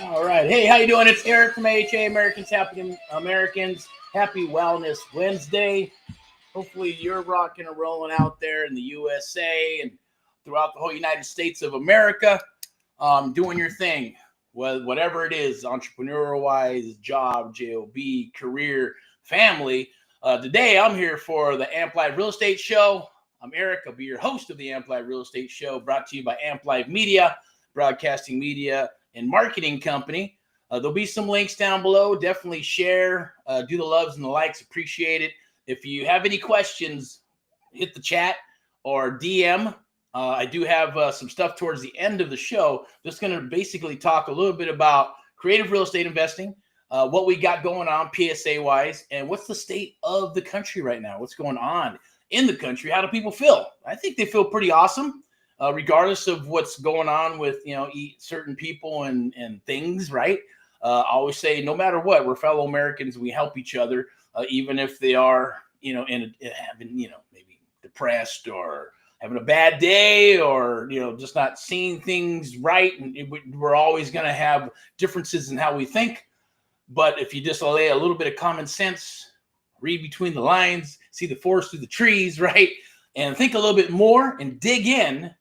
All right. Hey, how you doing? It's Eric from AHA Americans Happy Americans. Happy Wellness Wednesday. Hopefully you're rocking and rolling out there in the USA and throughout the whole United States of America, doing your thing, whatever it is, entrepreneurial-wise, job, JOB, career, family. Today, I'm here for the AMP Live Real Estate Show. I'm Eric. I'll be your host of the AMP Live Real Estate Show, brought to you by AMP Live Media, broadcasting media and marketing company. There'll be some links down below. Definitely share, do the loves and the likes. Appreciate it. If you have any questions, hit the chat or DM. I do have some stuff towards the end of the show. Just going to basically talk a little bit about creative real estate investing, what we got going on PSA-wise, and what's the state of the country right now. What's going on in the country? How do people feel? I think they feel pretty awesome. Regardless of what's going on with, certain people and things, right? I always say, no matter what, we're fellow Americans. We help each other, even if they are, having, maybe depressed or having a bad day or, just not seeing things right. And we're always going to have differences in how we think. But if you just lay a little bit of common sense, read between the lines, see the forest through the trees, right? And think a little bit more and dig in.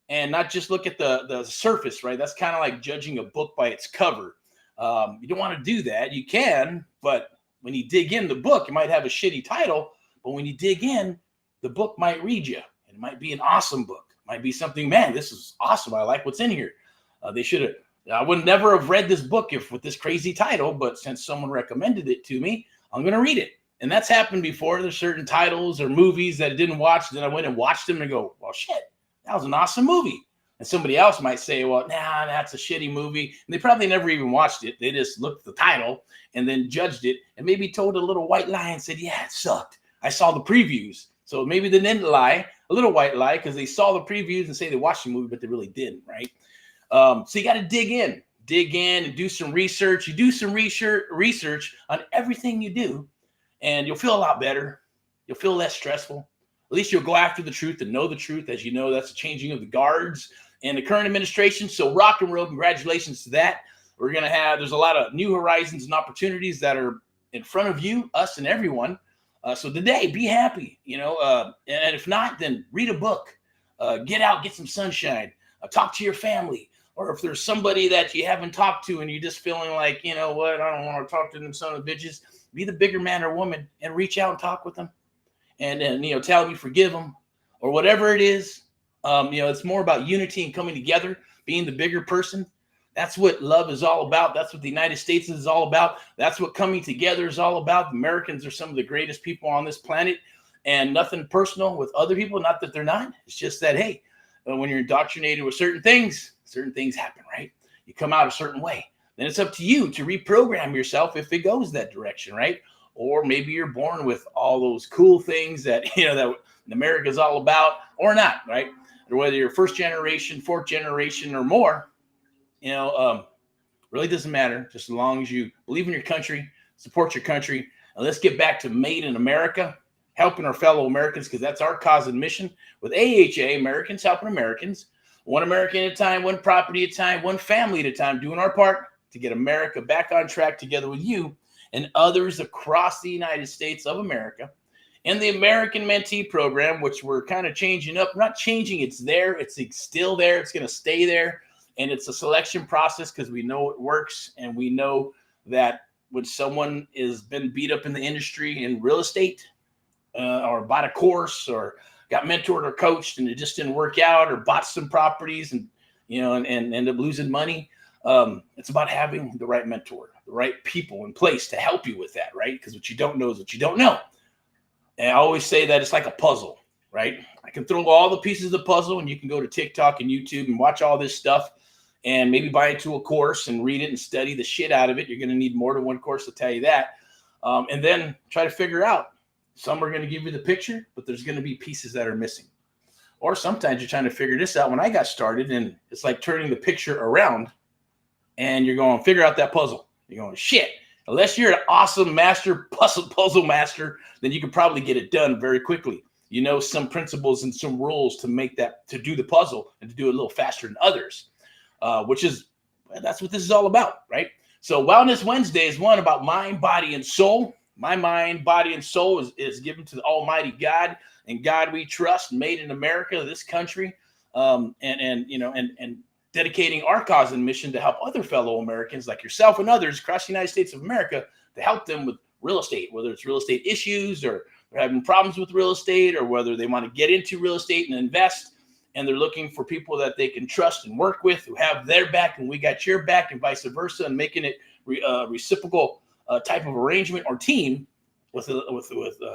And not just look at the surface, right? That's kind of like judging a book by its cover. You don't want to do that. You can, but when you dig in the book, it might have a shitty title. But when you dig in, the book might read you. It might be an awesome book. It might be something, man, this is awesome. I like what's in here. They should have. I would never have read this book with this crazy title, but since someone recommended it to me, I'm going to read it. And that's happened before. There's certain titles or movies that I didn't watch. Then I went and watched them and go, well, shit. That was an awesome movie. And somebody else might say, well, nah, that's a shitty movie. And they probably never even watched it. They just looked at the title and then judged it and maybe told a little white lie and said, yeah, it sucked. I saw the previews. So maybe they didn't lie, a little white lie, because they saw the previews and say they watched the movie, but they really didn't, right? So you got to dig in and do some research. You do some research on everything you do, and you'll feel a lot better. You'll feel less stressful. At least you'll go after the truth and know the truth. As you know, that's the changing of the guards and the current administration. So rock and roll, congratulations to that. There's a lot of new horizons and opportunities that are in front of you, us and everyone. So today, be happy, and if not, then read a book, get out, get some sunshine, talk to your family. Or if there's somebody that you haven't talked to and you're just feeling like, I don't want to talk to them son of bitches, be the bigger man or woman and reach out and talk with them. And tell them you forgive them or whatever it is. It's more about unity and coming together, being the bigger person. That's what love is all about. That's what the United States is all about. That's what coming together is all about. Americans are some of the greatest people on this planet, and nothing personal with other people. Not that they're not. It's just that, hey, when you're indoctrinated with certain things happen, right? You come out a certain way. Then it's up to you to reprogram yourself if it goes that direction, right? Or maybe you're born with all those cool things that, that America's all about or not, right? Or whether you're first generation, fourth generation or more, really doesn't matter. Just as long as you believe in your country, support your country. And let's get back to Made in America, helping our fellow Americans, because that's our cause and mission with AHA, Americans Helping Americans. One American at a time, one property at a time, one family at a time, doing our part to get America back on track together with you and others across the United States of America. And the American Mentee program, which we're kind of changing up. Not changing, it's there. It's still there. It's going to stay there. And it's a selection process because we know it works. And we know that when someone has been beat up in the industry in real estate or bought a course or got mentored or coached and it just didn't work out or bought some properties and end up losing money, it's about having the right mentor, the right people in place to help you with that, right? Because what you don't know is what you don't know. And I always say that it's like a puzzle, right? I can throw all the pieces of the puzzle and you can go to TikTok and YouTube and watch all this stuff and maybe buy into a course and read it and study the shit out of it. You're going to need more than one course to tell you that. And then try to figure out. Some are going to give you the picture, but there's going to be pieces that are missing. Or sometimes you're trying to figure this out. When I got started, and it's like turning the picture around and you're going to figure out that puzzle. You're going, shit, unless you're an awesome master puzzle master, then you can probably get it done very quickly. Some principles and some rules to do the puzzle and to do it a little faster than others, which is That's what this is all about, right? So Wellness Wednesday is one about mind, body, and soul. My mind, body, and soul is given to the Almighty God, and God we trust, made in America, this country, and dedicating our cause and mission to help other fellow Americans like yourself and others across the United States of America to help them with real estate, whether it's real estate issues or they're having problems with real estate, or whether they want to get into real estate and invest, and they're looking for people that they can trust and work with, who have their back and we got your back, and vice versa, and making it reciprocal type of arrangement or team with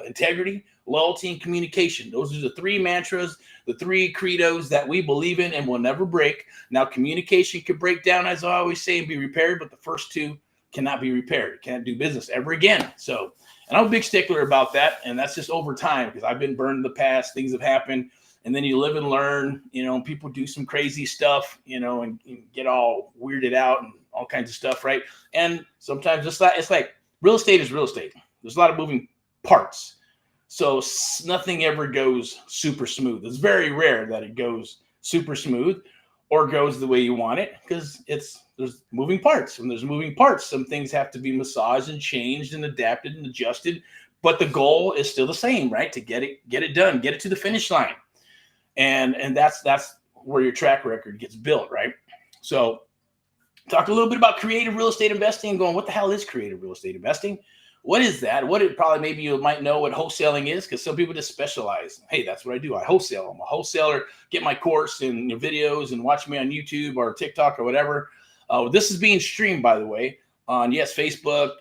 integrity, loyalty, and communication. Those are the three mantras, the three credos that we believe in and will never break. Now, communication can break down, as I always say, and be repaired, but the first two cannot be repaired. Can't do business ever again. So, and I'm a big stickler about that, and that's just over time, because I've been burned in the past. Things have happened. And then you live and learn, people do some crazy stuff, and get all weirded out and all kinds of stuff, right? And sometimes it's like real estate is real estate. There's a lot of moving parts. So nothing ever goes super smooth. It's very rare that it goes super smooth or goes the way you want it, because there's moving parts. When there's moving parts, some things have to be massaged and changed and adapted and adjusted. But the goal is still the same, right? To get it done, get it to the finish line. And that's where your track record gets built, right? So talk a little bit about creative real estate investing and going, what the hell is creative real estate investing? What is that? Maybe you might know what wholesaling is, because some people just specialize. Hey, that's what I do. I wholesale. I'm a wholesaler. Get my course and videos and watch me on YouTube or TikTok or whatever. This is being streamed, by the way, on, Facebook,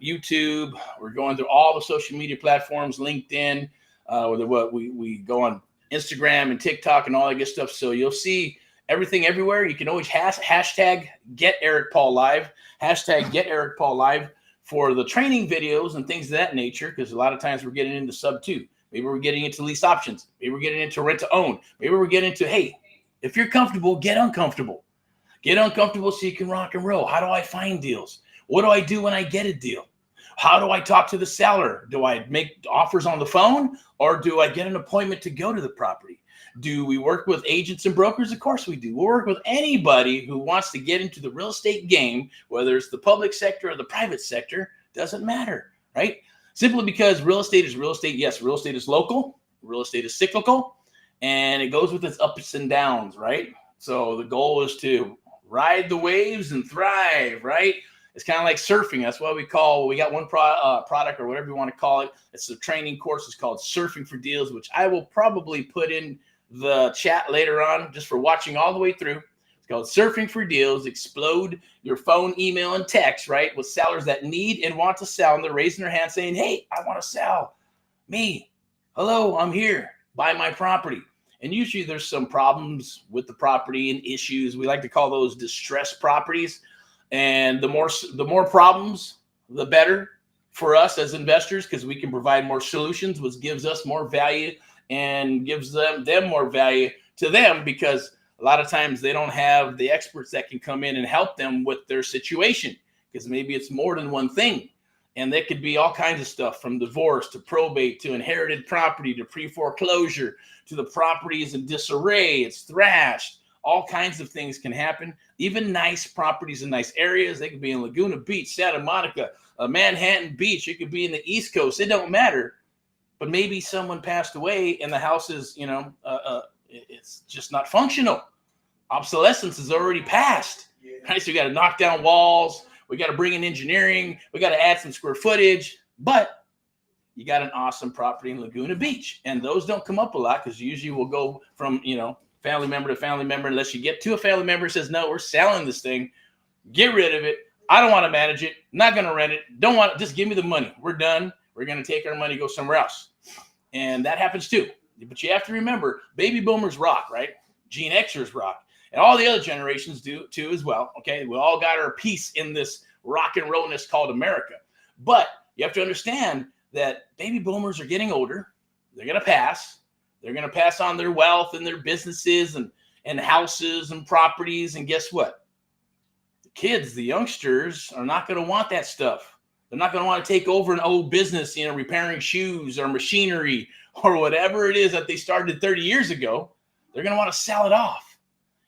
YouTube. We're going through all the social media platforms, LinkedIn, we go on Instagram and TikTok and all that good stuff. So you'll see everything everywhere. You can always hashtag get Erick Paul live, hashtag get Erick Paul live for the training videos and things of that nature. Because a lot of times we're getting into sub 2. Maybe we're getting into lease options. Maybe we're getting into rent to own. Maybe we're getting into, hey, if you're comfortable, get uncomfortable. Get uncomfortable so you can rock and roll. How do I find deals? What do I do when I get a deal? How do I talk to the seller? Do I make offers on the phone, or do I get an appointment to go to the property? Do we work with agents and brokers? Of course we do. We'll work with anybody who wants to get into the real estate game, whether it's the public sector or the private sector, doesn't matter, right? Simply because real estate is real estate. Yes, real estate is local. Real estate is cyclical, and it goes with its ups and downs, right? So the goal is to ride the waves and thrive, right? It's kind of like surfing. That's why we got one product, or whatever you want to call it. It's a training course. It's called Surfing for Deals, which I will probably put in the chat later on just for watching all the way through. It's called Surfing for Deals. Explode your phone, email, and text, right? With sellers that need and want to sell. And they're raising their hand saying, hey, I want to sell. Me. Hello, I'm here. Buy my property. And usually there's some problems with the property and issues. We like to call those distressed properties. And the more problems, the better for us as investors, because we can provide more solutions, which gives us more value and gives them more value to them, because a lot of times they don't have the experts that can come in and help them with their situation, because maybe it's more than one thing. And that could be all kinds of stuff, from divorce to probate to inherited property to pre-foreclosure to the property is in disarray, it's thrashed. All kinds of things can happen. Even nice properties in nice areas. They could be in Laguna Beach, Santa Monica, Manhattan Beach. It could be in the East Coast. It don't matter. But maybe someone passed away and the house is, it's just not functional. Obsolescence is already passed. Right? So you got to knock down walls. We got to bring in engineering. We got to add some square footage. But you got an awesome property in Laguna Beach. And those don't come up a lot, because usually we'll go from, family member to family member, unless you get to a family member who says, no, we're selling this thing. Get rid of it. I don't want to manage it. Not going to rent it. Don't want it. Just give me the money. We're done. We're going to take our money, go somewhere else. And that happens too. But you have to remember, baby boomers rock, right? Gen Xers rock. And all the other generations do too as well. Okay. We all got our piece in this rock and rollness called America. But you have to understand that baby boomers are getting older. They're going to pass. They're going to pass on their wealth and their businesses and houses and properties. And guess what? The kids, the youngsters, are not going to want that stuff. They're not going to want to take over an old business, repairing shoes or machinery or whatever it is that they started 30 years ago. They're going to want to sell it off.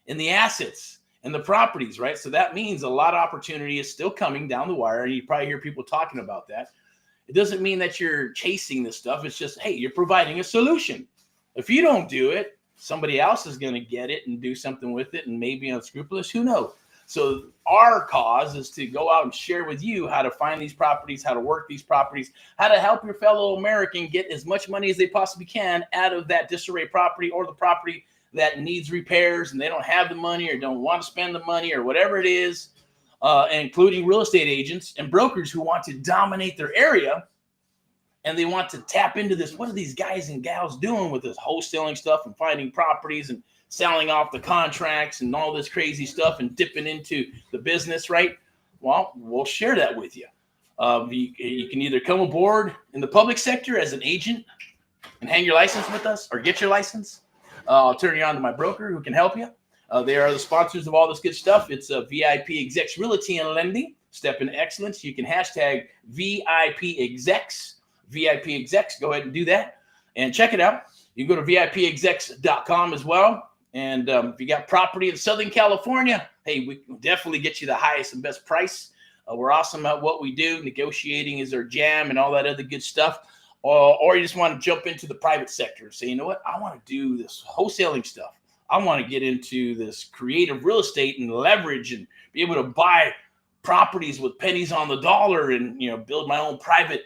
And the assets and the properties, right? So that means a lot of opportunity is still coming down the wire. And you probably hear people talking about that. It doesn't mean that you're chasing this stuff. It's just, hey, you're providing a solution. If you don't do it, somebody else is going to get it and do something with it and maybe unscrupulous. Who knows? So our cause is to go out and share with you how to find these properties, how to work these properties, how to help your fellow American get as much money as they possibly can out of that disarray property or the property that needs repairs and they don't have the money or don't want to spend the money or whatever it is, including real estate agents and brokers who want to dominate their area. And they want to tap into this. What are these guys and gals doing with this wholesaling stuff and finding properties and selling off the contracts and all this crazy stuff and dipping into the business, right? Well, we'll share that with you. You can either come aboard in the public sector as an agent and hang your license with us or get your license. I'll turn you on to my broker who can help you. They are the sponsors of all this good stuff. It's VIPeXecs Realty and Lending. Step in excellence. You can hashtag VIPeXecs. VIPeXecs. Go ahead and do that and check it out. You can go to VIPEXecs.com as well. And if you got property in Southern California, hey, we can definitely get you the highest and best price. We're awesome at what we do. Negotiating is our jam and all that other good stuff. Or you just want to jump into the private sector and say, you know what, I want to do this wholesaling stuff. I want to get into this creative real estate and leverage and be able to buy properties with pennies on the dollar and, you know, build my own private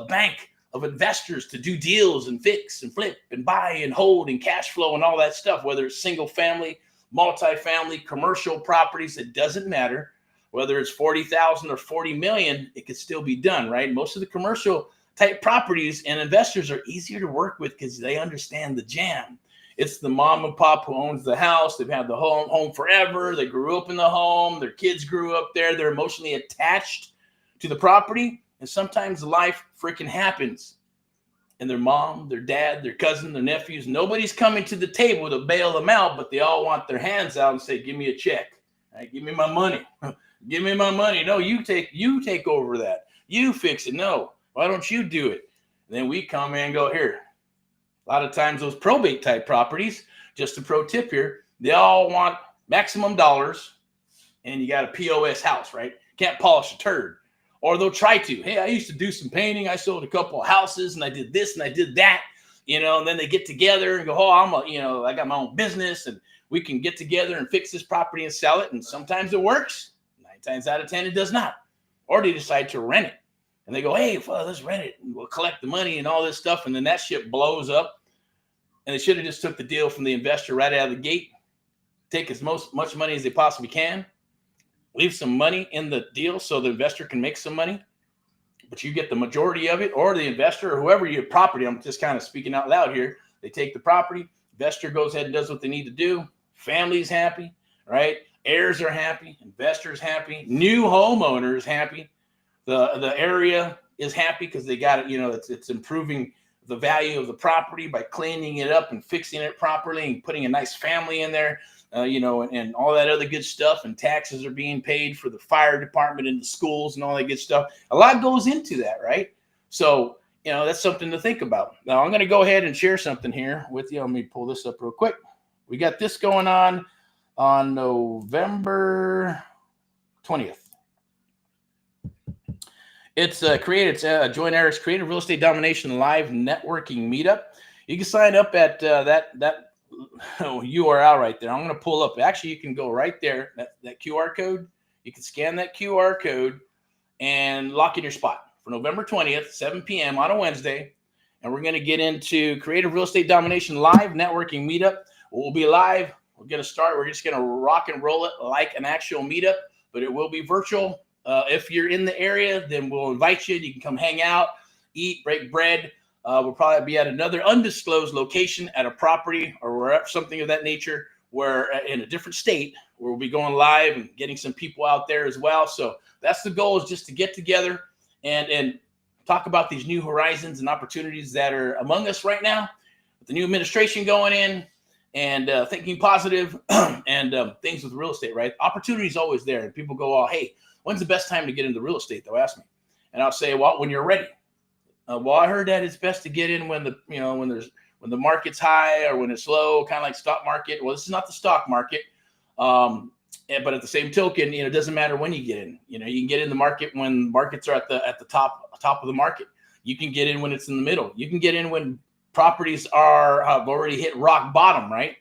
bank of investors to do deals and fix and flip and buy and hold and cash flow and all that stuff, whether it's single family, multifamily, commercial properties, it doesn't matter. Whether it's 40,000 or 40 million, it could still be done, right? Most of the commercial type properties and investors are easier to work with because they understand the jam. It's the mom and pop who owns the house. They've had the home forever. They grew up in the home. Their kids grew up there. They're emotionally attached to the property. And sometimes life freaking happens. And their mom, their dad, their cousin, their nephews, nobody's coming to the table to bail them out, but they all want their hands out and say, give me a check. Right, give me my money. Give me my money. No, you take over that. You fix it. No. Why don't you do it? And then we come in and go, here. A lot of times those probate type properties, just a pro tip here, they all want maximum dollars and you got a POS house, right? Can't polish a turd. Or they'll try to. Hey, I used to do some painting. I sold a couple of houses and I did this and I did that, you know, and then they get together and go, oh, I got my own business and we can get together and fix this property and sell it. And sometimes it works. 9 times out of 10, it does not. Or they decide to rent it. And they go, hey, well, let's rent it. And we'll collect the money and all this stuff. And then that shit blows up. And they should have just took the deal from the investor right out of the gate. Take as much money as they possibly can. Leave some money in the deal so the investor can make some money. But you get the majority of it, or the investor or whoever your property. I'm just kind of speaking out loud here. They take the property. Investor goes ahead and does what they need to do. Family's happy, right? Heirs are happy. Investors happy. New homeowners happy. The area is happy because they got it, you know, it's improving the value of the property by cleaning it up and fixing it properly and putting a nice family in there, and all that other good stuff. And taxes are being paid for the fire department and the schools and all that good stuff. A lot goes into that, right? So, that's something to think about. Now, I'm going to go ahead and share something here with you. Let me pull this up real quick. We got this going on November 20th. It's join Erick's Creative Real Estate Domination Live Networking Meetup. You can sign up at that URL right there. I'm going to pull up. Actually, you can go right there, that QR code. You can scan that QR code and lock in your spot for November 20th, 7 p.m. on a Wednesday. And we're going to get into Creative Real Estate Domination Live Networking Meetup. We'll be live. We're going to start. We're just going to rock and roll it like an actual meetup, but it will be virtual. If you're in the area, then we'll invite you. You can come hang out, eat, break bread. We'll probably be at another undisclosed location at a property or wherever, something of that nature, where in a different state, where we'll be going live and getting some people out there as well. So that's the goal, is just to get together and talk about these new horizons and opportunities that are among us right now, with the new administration going in and thinking positive and things with real estate, right? Opportunity is always there. And people go, oh, hey, when's the best time to get into real estate? They'll ask me. And I'll say, well, when you're ready. Well, I heard that it's best to get in when the market's high or when it's low, kind of like stock market. Well, this is not the stock market. But at the same token, it doesn't matter when you get in. You can get in the market when markets are at the top of the market. You can get in when it's in the middle. You can get in when properties have already hit rock bottom, right?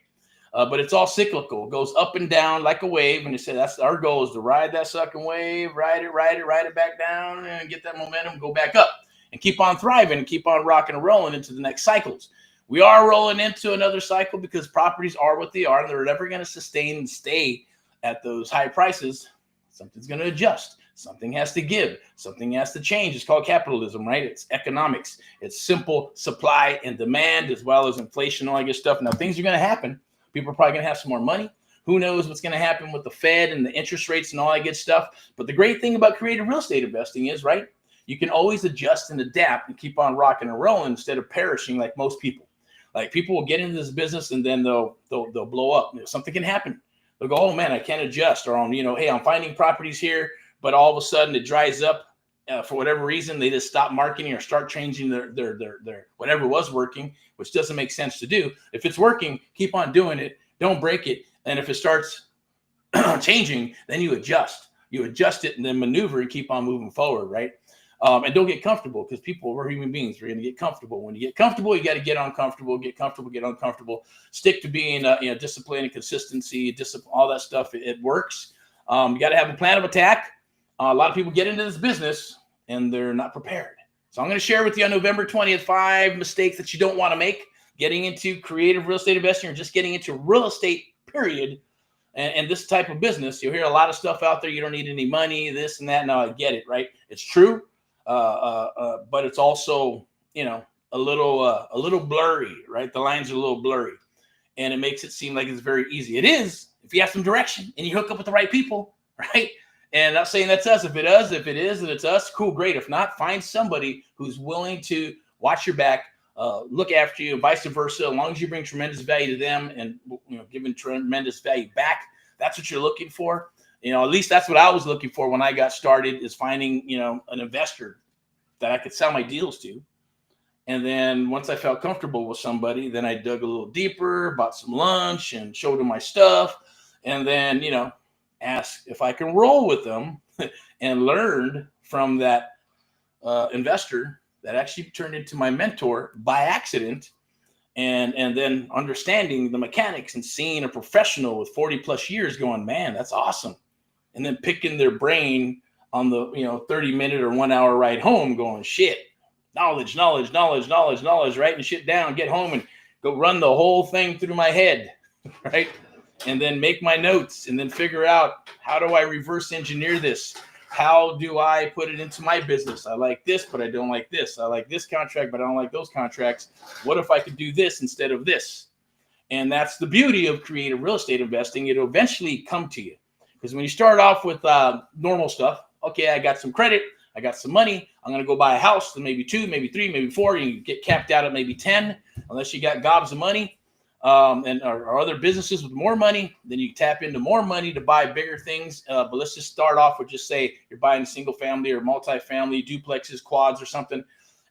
But it's all cyclical. It goes up and down like a wave. And they say that's our goal, is to ride that sucking wave, ride it back down, and get that momentum, go back up, and keep on thriving and keep on rocking and rolling into the next cycles. We are rolling into another cycle because properties are what they are, and they're never going to sustain and stay at those high prices. Something's going to adjust. Something has to give. Something has to change. It's called capitalism, right? It's economics. It's simple supply and demand, as well as inflation, all that good stuff. Now, things are going to happen. People are probably going to have some more money. Who knows what's going to happen with the Fed and the interest rates and all that good stuff. But the great thing about creative real estate investing is, right, you can always adjust and adapt and keep on rocking and rolling instead of perishing like most people. Like, people will get into this business and then they'll blow up. Something can happen. They'll go, oh man, I can't adjust. Or, hey, I'm finding properties here, but all of a sudden it dries up for whatever reason. They just stop marketing or start changing their whatever was working, which doesn't make sense to do. If it's working, keep on doing it. Don't break it. And if it starts changing, then you adjust. You adjust it and then maneuver and keep on moving forward, right? And don't get comfortable, because we're human beings. We're going to get comfortable. When you get comfortable, you got to get uncomfortable, get uncomfortable. Stick to being discipline and consistency, all that stuff. It works. You got to have a plan of attack. A lot of people get into this business and they're not prepared. So I'm going to share with you on November 20th, 5 mistakes that you don't want to make getting into creative real estate investing, or just getting into real estate, period. And this type of business. You'll hear a lot of stuff out there. You don't need any money, this and that. No, I get it, right? It's true. But it's also, a little blurry, right? The lines are a little blurry, and it makes it seem like it's very easy. It is, if you have some direction and you hook up with the right people, right? And I'm not saying that's us. If it is, and it's us, cool, great. If not, find somebody who's willing to watch your back, look after you, and vice versa. As long as you bring tremendous value to them and, giving tremendous value back, that's what you're looking for. At least that's what I was looking for when I got started, is finding, an investor that I could sell my deals to. And then once I felt comfortable with somebody, then I dug a little deeper, bought some lunch and showed them my stuff. And then, asked if I can roll with them and learned from that investor that actually turned into my mentor by accident. And then understanding the mechanics and seeing a professional with 40 plus years going, man, that's awesome. And then picking their brain on the 30-minute or 1 hour ride home, going, shit, knowledge, writing shit down, get home and go run the whole thing through my head, right? And then make my notes and then figure out, how do I reverse engineer this? How do I put it into my business? I like this, but I don't like this. I like this contract, but I don't like those contracts. What if I could do this instead of this? And that's the beauty of creative real estate investing. It'll eventually come to you. Because when you start off with normal stuff, okay, I got some credit, I got some money, I'm going to go buy a house, then maybe 2, maybe 3, maybe 4, you get capped out at maybe 10, unless you got gobs of money, or other businesses with more money, then you tap into more money to buy bigger things. But let's just start off with, just say you're buying single family or multifamily, duplexes, quads or something,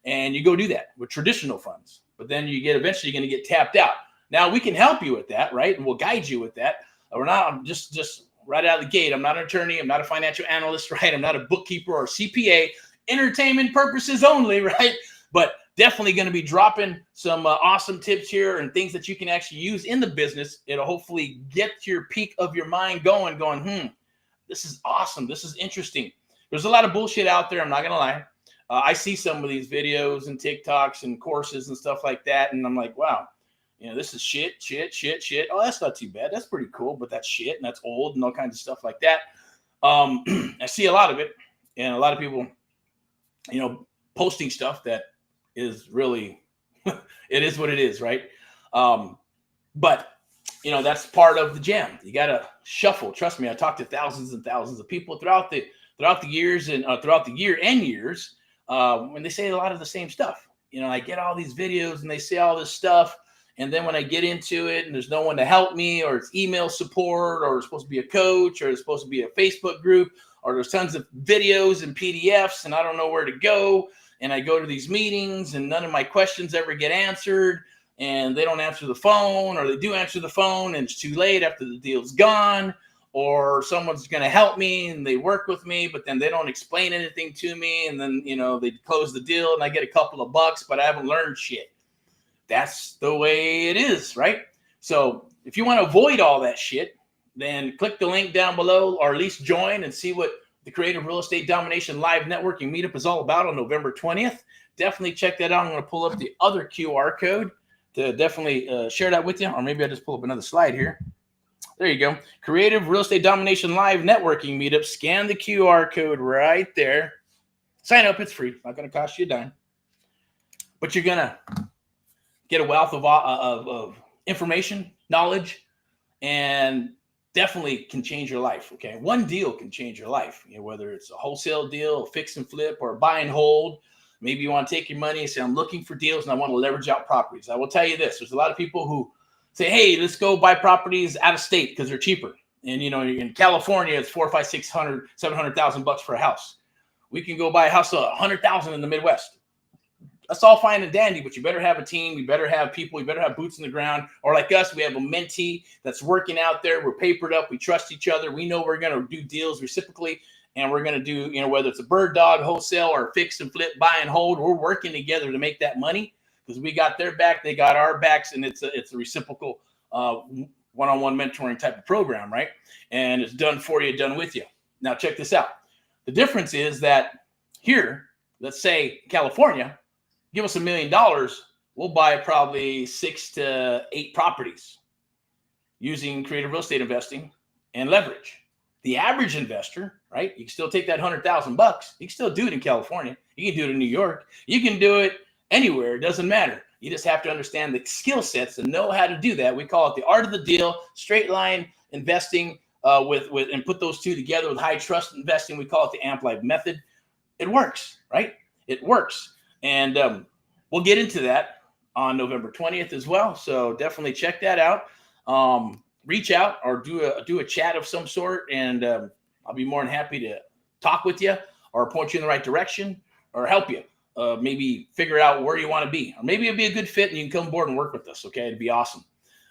and you go do that with traditional funds. But then eventually you're going to get tapped out. Now we can help you with that, right? And we'll guide you with that. We're not just right out of the gate. I'm not an attorney. I'm not a financial analyst, right? I'm not a bookkeeper or CPA. Entertainment purposes only, right? But definitely going to be dropping some awesome tips here and things that you can actually use in the business. It'll hopefully get your peak of your mind going, this is awesome. This is interesting. There's a lot of bullshit out there. I'm not going to lie. I see some of these videos and TikToks and courses and stuff like that. And I'm like, wow, this is shit. Oh, that's not too bad. That's pretty cool, but that's shit and that's old and all kinds of stuff like that. I see a lot of it, and a lot of people, posting stuff that is really, it is what it is, right? But that's part of the jam. You got to shuffle. Trust me, I talked to thousands and thousands of people throughout the years and throughout the year and years, when they say a lot of the same stuff. I get all these videos and they say all this stuff. And then when I get into it and there's no one to help me, or it's email support, or it's supposed to be a coach, or it's supposed to be a Facebook group, or there's tons of videos and PDFs and I don't know where to go. And I go to these meetings and none of my questions ever get answered, and they don't answer the phone, or they do answer the phone and it's too late after the deal's gone, or someone's going to help me and they work with me, but then they don't explain anything to me. And then, they close the deal and I get a couple of bucks, but I haven't learned shit. That's the way it is, right? So if you want to avoid all that shit, then click the link down below, or at least join and see what the Creative Real Estate Domination Live Networking Meetup is all about on November 20th. Definitely check that out. I'm going to pull up the other QR code to definitely share that with you. Or maybe I just pull up another slide here. There you go. Creative Real Estate Domination Live Networking Meetup. Scan the QR code right there. Sign up. It's free. It's not going to cost you a dime. But you're going to get a wealth of information, knowledge, and definitely can change your life. Okay. One deal can change your life. Whether it's a wholesale deal, a fix and flip, or a buy and hold. Maybe you want to take your money and say, I'm looking for deals and I want to leverage out properties. I will tell you this. There's a lot of people who say, hey, let's go buy properties out of state because they're cheaper. And, in California, it's $400,000, $500,000, $600,000, $700,000 for a house. We can go buy a house of $100,000 in the Midwest. That's all fine and dandy, but you better have a team. You better have people. You better have boots in the ground. Or like us, we have a mentee that's working out there. We're papered up. We trust each other. We know we're going to do deals reciprocally, and we're going to do, whether it's a bird dog, wholesale, or fix and flip, buy and hold. We're working together to make that money because we got their back, they got our backs, and it's a reciprocal one-on-one mentoring type of program, right? And it's done for you, done with you. Now check this out. The difference is that here, let's say California, give us $1 million, we'll buy probably 6 to 8 properties using creative real estate investing and leverage. The average investor, right? You can still take that $100,000. You can still do it in California. You can do it in New York. You can do it anywhere. It doesn't matter. You just have to understand the skill sets and know how to do that. We call it the art of the deal, straight line investing with and put those two together with high trust investing. We call it the AMP Life method. It works, right? It works. And we'll get into that on November 20th as well. So definitely check that out. Reach out or do a chat of some sort, and I'll be more than happy to talk with you or point you in the right direction or help you maybe figure out where you want to be. Or maybe it'd be a good fit and you can come aboard and work with us. Okay, it'd be awesome.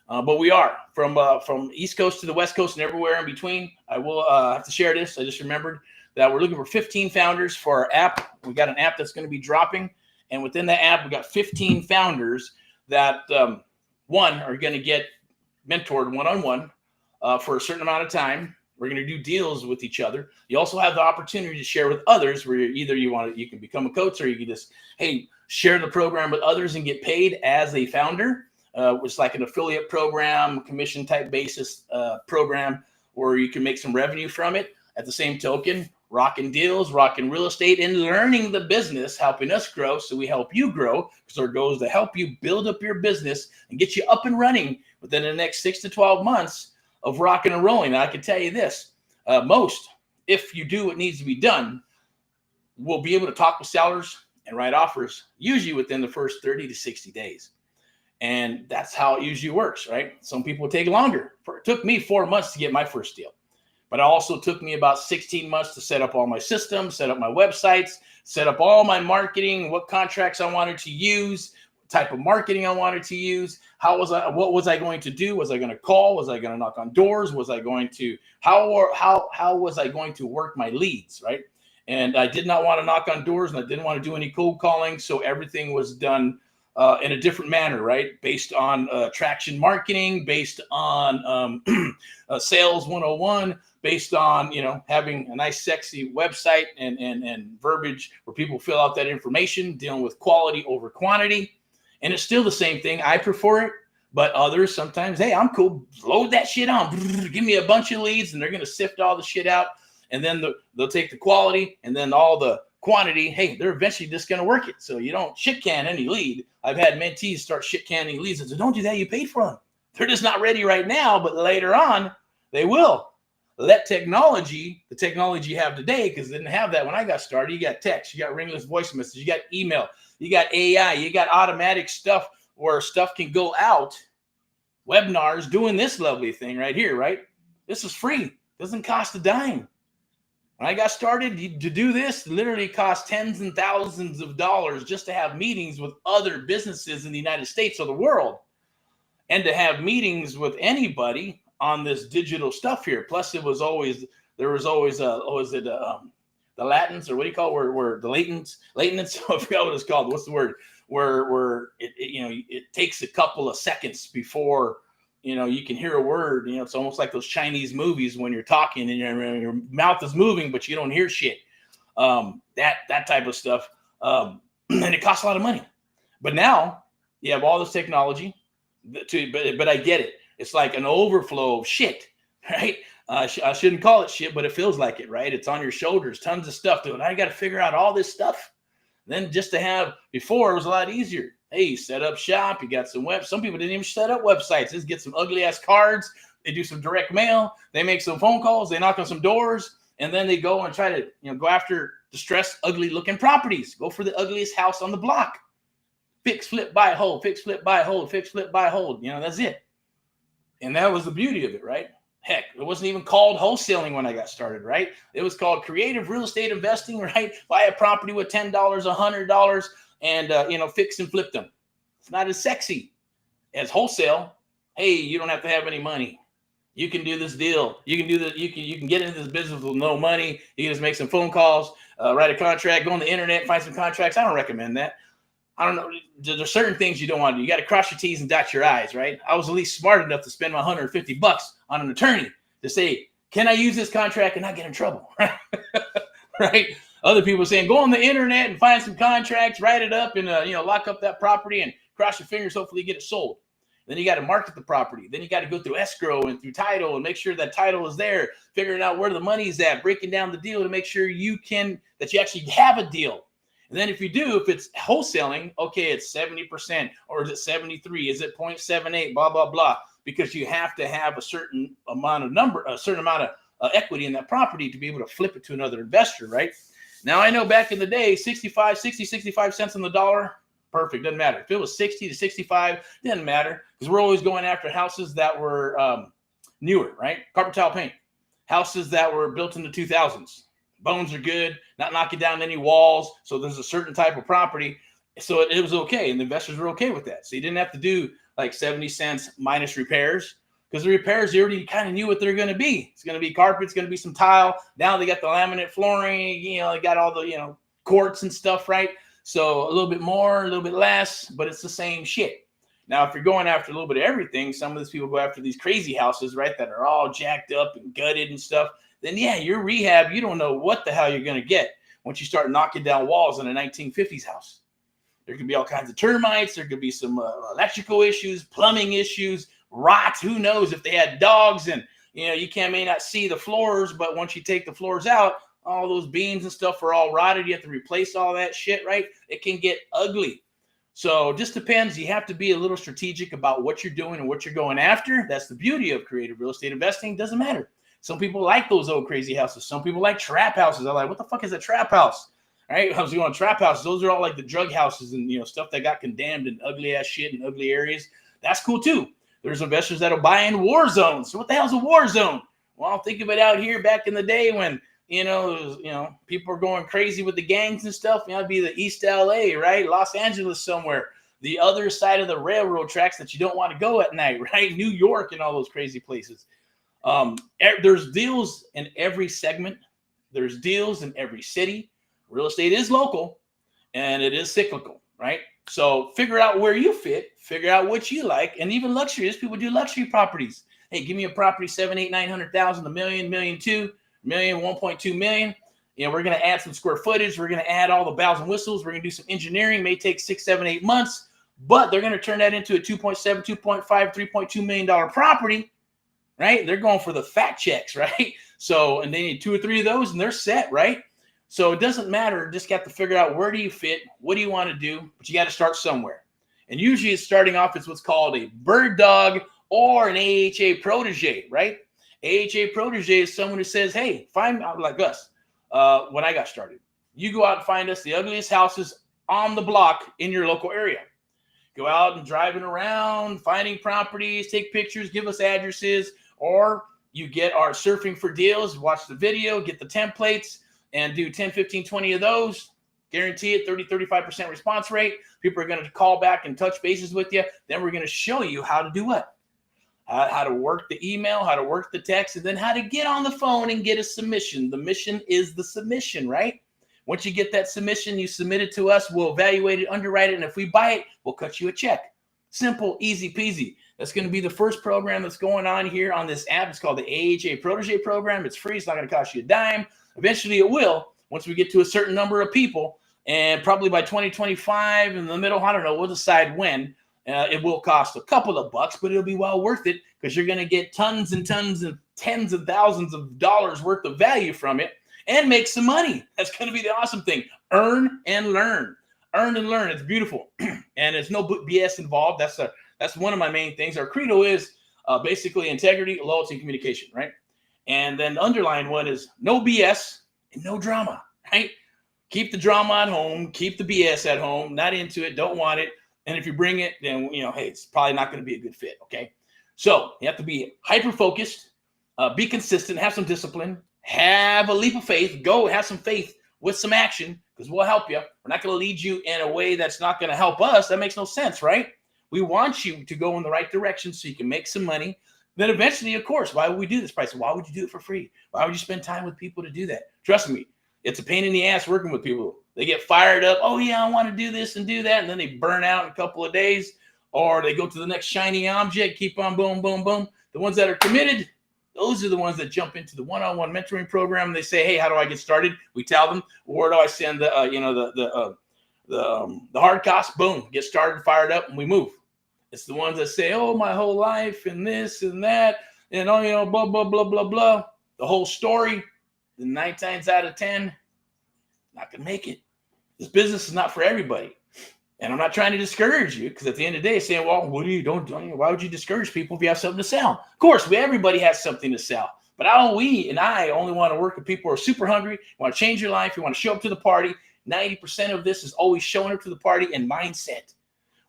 But we are from East Coast to the West Coast and everywhere in between. I will have to share this. I just remembered that we're looking for 15 founders for our app. We got an app that's going to be dropping. And within the app, we got 15 founders that, are going to get mentored one-on-one for a certain amount of time. We're going to do deals with each other. You also have the opportunity to share with others where either you can become a coach, or you can just, share the program with others and get paid as a founder. It's like an affiliate program, commission type basis program where you can make some revenue from it. At the same token, rocking deals, rocking real estate, and learning the business, helping us grow. So we help you grow because our goal is to help you build up your business and get you up and running within the next 6 to 12 months of rocking and rolling. And I can tell you this, if you do what needs to be done, we'll be able to talk with sellers and write offers usually within the first 30 to 60 days. And that's how it usually works, right? Some people take longer. It took me 4 months to get my first deal. But it also took me about 16 months to set up all my systems, set up my websites, set up all my marketing, what contracts I wanted to use, what type of marketing I wanted to use, what was I going to do? Was I going to call? Was I going to knock on doors? Was I going to, how was I going to work my leads, right? And I did not want to knock on doors, and I didn't want to do any cold calling. So everything was done in a different manner, right? Based on traction marketing, based on sales 101, based on, having a nice, sexy website and verbiage where people fill out that information, dealing with quality over quantity. And it's still the same thing. I prefer it, but others sometimes, hey, I'm cool. Load that shit on. Give me a bunch of leads, and they're going to sift all the shit out. And then they'll take the quality and then all the quantity. Hey, they're eventually just going to work it. So you don't shit can any lead. I've had mentees start shit canning leads. I said, don't do that. You paid for them. They're just not ready right now, but later on they will. Let the technology you have today, because they didn't have that when I got started. You got text, you got ringless voice message, you got email, you got AI, you got automatic stuff where stuff can go out. Webinars doing this lovely thing right here, right? This is free. Doesn't cost a dime. When I got started to do this, literally cost tens and thousands of dollars just to have meetings with other businesses in the United States or the world. And to have meetings with anybody on this digital stuff here. Plus, there was always the latents, or what do you call it? Where the latents, I forgot what it's called. What's the word? Where it takes a couple of seconds before you can hear a word. It's almost like those Chinese movies when you're talking and your mouth is moving, but you don't hear shit. That type of stuff. And it costs a lot of money. But now you have all this technology. But I get it. It's like an overflow of shit, right? I shouldn't call it shit, but it feels like it, right? It's on your shoulders, tons of stuff. Dude, I got to figure out all this stuff. Then just to have, before it was a lot easier. Hey, you set up shop, you got some some people didn't even set up websites. Just get some ugly ass cards. They do some direct mail. They make some phone calls. They knock on some doors, and then they go and try to, go after distressed, ugly looking properties. Go for the ugliest house on the block. Fix, flip, buy, hold, fix, flip, buy, hold, fix, flip, buy, hold. That's it. And that was the beauty of it, right? Heck, it wasn't even called wholesaling when I got started, right? It was called creative real estate investing, right? Buy a property with $10, $100, and fix and flip them. It's not as sexy as wholesale. Hey, you don't have to have any money. You can do this deal. You can do that. You can get into this business with no money. You can just make some phone calls, write a contract, go on the internet, find some contracts. I don't recommend that. I don't know. There's certain things you don't want to do. You got to cross your T's and dot your I's, right? I was at least smart enough to spend my $150 on an attorney to say, can I use this contract and not get in trouble? Right? Other people saying, go on the internet and find some contracts, write it up, and lock up that property and cross your fingers. Hopefully, you get it sold. Then you got to market the property. Then you got to go through escrow and through title and make sure that title is there. Figuring out where the money's at, breaking down the deal to make sure that you actually have a deal. And then if it's wholesaling, okay, it's 70%, or is it 73? Is it 0.78? Blah, blah, blah. Because you have to have a certain amount of equity in that property to be able to flip it to another investor, right? Now, I know back in the day, 65 cents on the dollar, perfect, doesn't matter. If it was 60 to 65, doesn't matter, because we're always going after houses that were newer, right? Carpet tile paint. Houses that were built in the 2000s. Bones are good, not knocking down any walls. So there's a certain type of property. So it was okay. And the investors were okay with that. So you didn't have to do like 70 cents minus repairs, because the repairs, you already kind of knew what they're going to be. It's going to be carpet. It's going to be some tile. Now they got the laminate flooring, they got all the, quartz and stuff, right? So a little bit more, a little bit less, but it's the same shit. Now, if you're going after a little bit of everything, some of these people go after these crazy houses, right, that are all jacked up and gutted and stuff. Then, yeah, your rehab, you don't know what the hell you're going to get once you start knocking down walls in a 1950s house. There could be all kinds of termites. There could be some electrical issues, plumbing issues, rot. Who knows if they had dogs and, you may not see the floors, but once you take the floors out, all those beams and stuff are all rotted. You have to replace all that shit, right? It can get ugly. So it just depends. You have to be a little strategic about what you're doing and what you're going after. That's the beauty of creative real estate investing. Doesn't matter. Some people like those old crazy houses. Some people like trap houses. I'm like, what the fuck is a trap house? Right? I was going trap houses. Those are all like the drug houses and, stuff that got condemned in ugly ass shit in ugly areas. That's cool too. There's investors that'll buy in war zones. So what the hell's a war zone? Well, think of it out here back in the day when, people are going crazy with the gangs and stuff. It'd be the East LA, right? Los Angeles somewhere. The other side of the railroad tracks that you don't want to go at night, right? New York and all those crazy places. There's deals in every segment. There's deals in every city. Real estate is local and it is cyclical, right? So figure out where you fit, figure out what you like, and even luxury. People do luxury properties. Hey, give me a property, 700,000, 800,000, 900,000, $1 million, $1.2 million, $1 million, 1.2 million. We're going to add some square footage. We're going to add all the bells and whistles. We're going to do some engineering. May take 6, 7, 8 months, but they're going to turn that into a 2.7, 2.5, $3.2 million property. Right? They're going for the fat checks, right? So, and they need 2 or 3 of those and they're set, right? So it doesn't matter. Just got to figure out where do you fit? What do you want to do? But you got to start somewhere. And usually it's starting off as what's called a bird dog or an AHA protege, right? AHA protege is someone who says, hey, find out like us. When I got started, you go out and find us the ugliest houses on the block in your local area. Go out and driving around, finding properties, take pictures, give us addresses. Or you get our surfing for deals, watch the video, get the templates, and do 10, 15, 20 of those. Guarantee it, 30, 35% response rate. People are going to call back and touch bases with you. Then we're going to show you how to do what? how to work the email, how to work the text, and then how to get on the phone and get a submission. The mission is the submission, right? Once you get that submission, you submit it to us. We'll evaluate it, underwrite it, and if we buy it, we'll cut you a check. Simple, easy peasy. That's going to be the first program that's going on here on this app. It's called the AHA Protege program. It's free. It's not going to cost you a dime. Eventually it will, once we get to a certain number of people, and probably by 2025 in the middle, I don't know, we'll decide when. It will cost a couple of bucks, but it'll be well worth it because you're going to get tons and tons and tens of thousands of dollars worth of value from it and make some money. That's going to be the awesome thing. Earn and learn. Earn and learn. It's beautiful. And there's no BS involved. That's one of my main things. Our credo is basically integrity, loyalty, and communication, right? And then the underlying one is no BS and no drama, right? Keep the drama at home. Keep the BS at home. Not into it. Don't want it. And if you bring it, then, hey, it's probably not going to be a good fit, okay? So you have to be hyper-focused, be consistent, have some discipline, have a leap of faith, go have some faith with some action because we'll help you. We're not going to lead you in a way that's not going to help us. That makes no sense, right? We want you to go in the right direction so you can make some money. Then eventually, of course, why would we do this price? Why would you do it for free? Why would you spend time with people to do that? Trust me, it's a pain in the ass working with people. They get fired up. Oh, yeah, I want to do this and do that. And then they burn out in a couple of days, or they go to the next shiny object, keep on boom, boom, boom. The ones that are committed, those are the ones that jump into the one-on-one mentoring program. And they say, hey, how do I get started? We tell them, where do I send the hard cost? Boom, get started, fired up, and we move. It's the ones that say, oh, my whole life and this and that, and blah, blah, blah, blah, blah. The whole story, the 9 times out of 10, not going to make it. This business is not for everybody. And I'm not trying to discourage you because at the end of the day, saying, well, what do you don't? Why would you discourage people if you have something to sell? Of course, everybody has something to sell. But I only want to work with people who are super hungry, want to change your life, you want to show up to the party. 90% of this is always showing up to the party and mindset.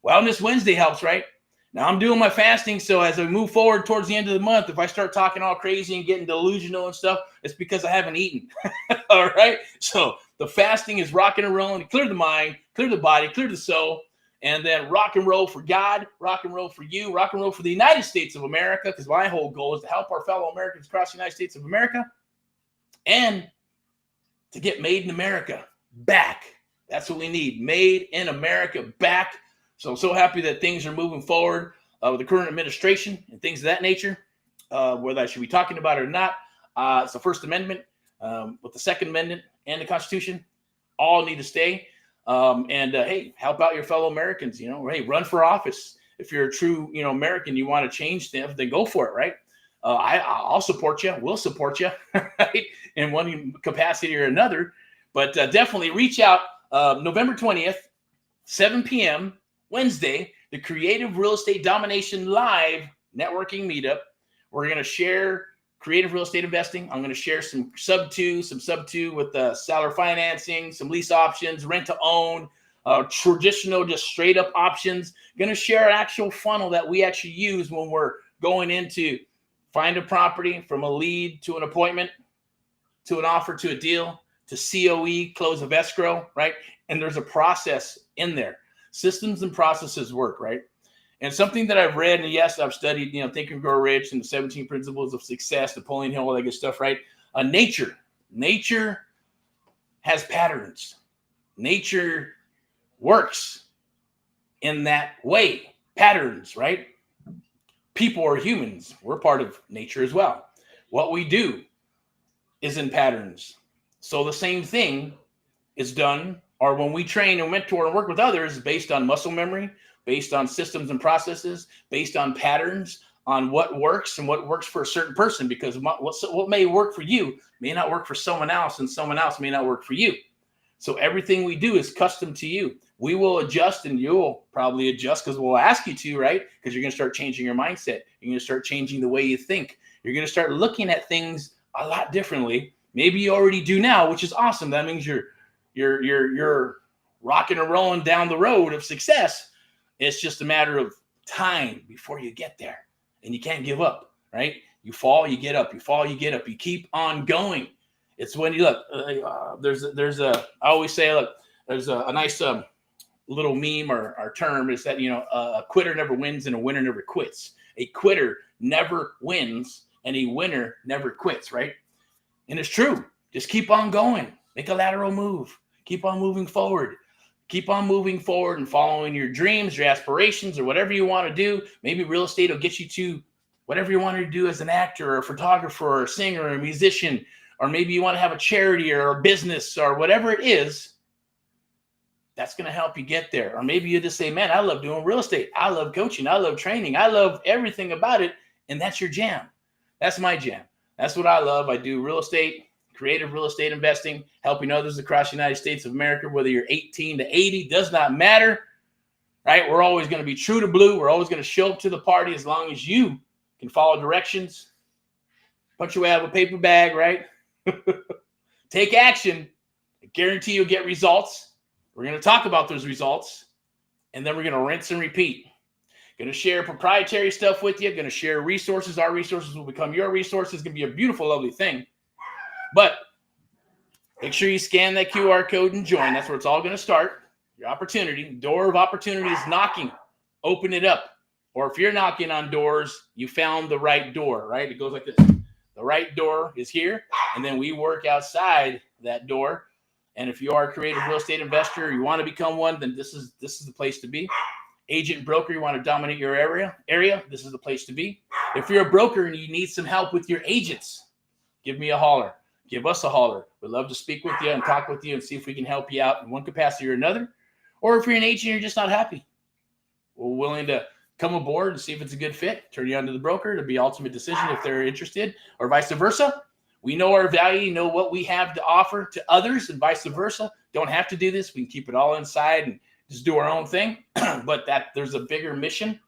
Wellness Wednesday helps, right? Now I'm doing my fasting, so as I move forward towards the end of the month, if I start talking all crazy and getting delusional and stuff, it's because I haven't eaten. All right? So the fasting is rocking and rolling to clear the mind, clear the body, clear the soul, and then rock and roll for God, rock and roll for you, rock and roll for the United States of America, because my whole goal is to help our fellow Americans across the United States of America and to get Made in America back. That's what we need. Made in America back. So I'm so happy that things are moving forward with the current administration and things of that nature, whether I should be talking about it or not. It's the First Amendment with the Second Amendment and the Constitution. All need to stay. Hey, help out your fellow Americans. Hey, run for office. If you're a true, American, you want to change things, then go for it, right? I'll support you. We'll support you, right? In one capacity or another. But definitely reach out November 20th, 7 p.m., Wednesday, the Creative Real Estate Domination Live Networking Meetup. We're going to share creative real estate investing. I'm going to share some sub two with seller financing, some lease options, rent to own, traditional, just straight up options. Going to share an actual funnel that we actually use when we're going into find a property from a lead to an appointment, to an offer, to a deal, to COE, close of escrow, right? And there's a process in there. Systems and processes work, right? And something that I've read, and yes, I've studied, Think and Grow Rich and the 17 Principles of Success, Napoleon Hill, all that good stuff, right? Nature has patterns. Nature works in that way. Patterns, right? People are humans. We're part of nature as well. What we do is in patterns. So the same thing is done, or when we train and mentor and work with others, based on muscle memory, based on systems and processes, based on patterns, on what works and what works for a certain person, because what may work for you may not work for someone else, and someone else may not work for you. So everything we do is custom to you. We will adjust, and you'll probably adjust because we'll ask you to, right? Because you're going to start changing your mindset. You're going to start changing the way you think. You're going to start looking at things a lot differently. Maybe you already do now, which is awesome. That means you're rocking and rolling down the road of success. It's just a matter of time before you get there, and you can't give up, right? You fall, you get up. You fall, you get up. You keep on going. It's when you look. I always say, look, there's a nice little meme or term is that a quitter never wins and a winner never quits. a quitter never wins and a winner never quits, right? And it's true. Just keep on going. Make a lateral move. Keep on moving forward. Keep on moving forward and following your dreams, your aspirations, or whatever you want to do. Maybe real estate will get you to whatever you want to do as an actor or a photographer or a singer or a musician, or maybe you want to have a charity or a business or whatever it is. That's going to help you get there. Or maybe you just say, man, I love doing real estate. I love coaching. I love training. I love everything about it. And that's your jam. That's my jam. That's what I love. I do real estate, creative real estate investing, helping others across the United States of America, whether you're 18 to 80, does not matter, right? We're always going to be true to blue. We're always going to show up to the party as long as you can follow directions, punch your way out of a paper bag, right? Take action. I guarantee you'll get results. We're going to talk about those results, and then we're going to rinse and repeat. Going to share proprietary stuff with you. Going to share resources. Our resources will become your resources. It's going to be a beautiful, lovely thing. But make sure you scan that QR code and join. That's where it's all going to start. Your opportunity. Door of opportunity is knocking. Open it up. Or if you're knocking on doors, you found the right door, right? It goes like this. The right door is here, and then we work outside that door. And if you are a creative real estate investor, you want to become one, then this is the place to be. Agent and broker, you want to dominate your area, this is the place to be. If you're a broker and you need some help with your agents, give me a holler. Give us a holler. We'd love to speak with you and talk with you and see if we can help you out in one capacity or another. Or if you're an agent and you're just not happy, we're willing to come aboard and see if it's a good fit. Turn you on to the broker to be ultimate decision if they're interested, or vice versa. We know our value, know what we have to offer to others, and vice versa. Don't have to do this. We can keep it all inside and just do our own thing. But there's a bigger mission,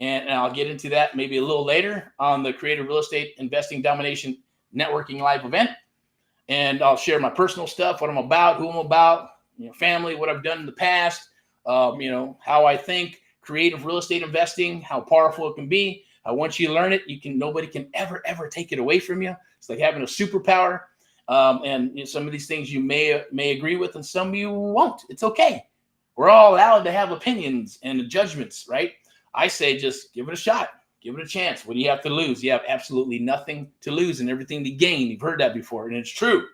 and I'll get into that maybe a little later on the Creative Real Estate Investing Domination Networking Live event. And I'll share my personal stuff, what I'm about, who I'm about, family, what I've done in the past, how I think creative real estate investing, how powerful it can be. Once you learn it, nobody can ever take it away from you. It's like having a superpower. And some of these things you may agree with, and some you won't. It's okay. We're all allowed to have opinions and judgments, right? I say just give it a shot. Give it a chance. What do you have to lose? You have absolutely nothing to lose and everything to gain. You've heard that before, and it's true. You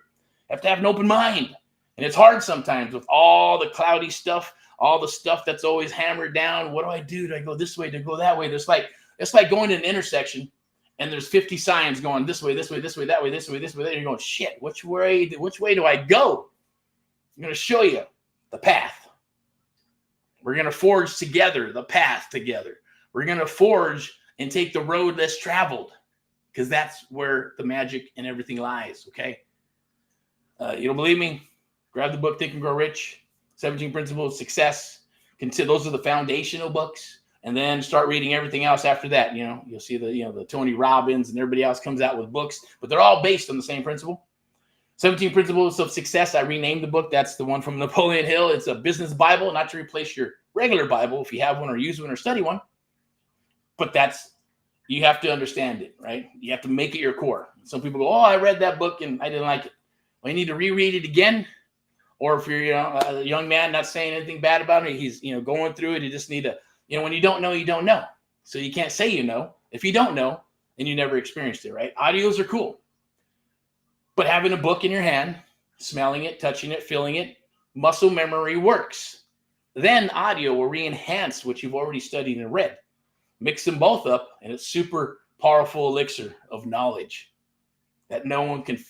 have to have an open mind. And it's hard sometimes with all the cloudy stuff, all the stuff that's always hammered down. What do I do? Do I go this way? Do I go that way? It's like going to an intersection and there's 50 signs going this way, this way, this way, that way, this way, this way. Then you're going, shit, which way do I go? I'm going to show you the path. We're going to forge together the path together. We're going to forge and take the road less traveled, because that's where the magic and everything lies, okay? You don't believe me? Grab the book, Think and Grow Rich, 17 Principles of Success. Those are the foundational books. And then start reading everything else after that. You'll see the Tony Robbins and everybody else comes out with books, but they're all based on the same principle. 17 Principles of Success. I renamed the book. That's the one from Napoleon Hill. It's a business Bible, not to replace your regular Bible if you have one or use one or study one. But you have to understand it, right? You have to make it your core. Some people go, oh, I read that book and I didn't like it. Well, you need to reread it again. Or if you're a young man, not saying anything bad about it, he's going through it. You just need to, when you don't know, you don't know. So you can't say you know if you don't know and you never experienced it, right? Audios are cool. But having a book in your hand, smelling it, touching it, feeling it, muscle memory works. Then audio will re-enhance what you've already studied and read. Mix them both up, and it's super powerful elixir of knowledge that no one can,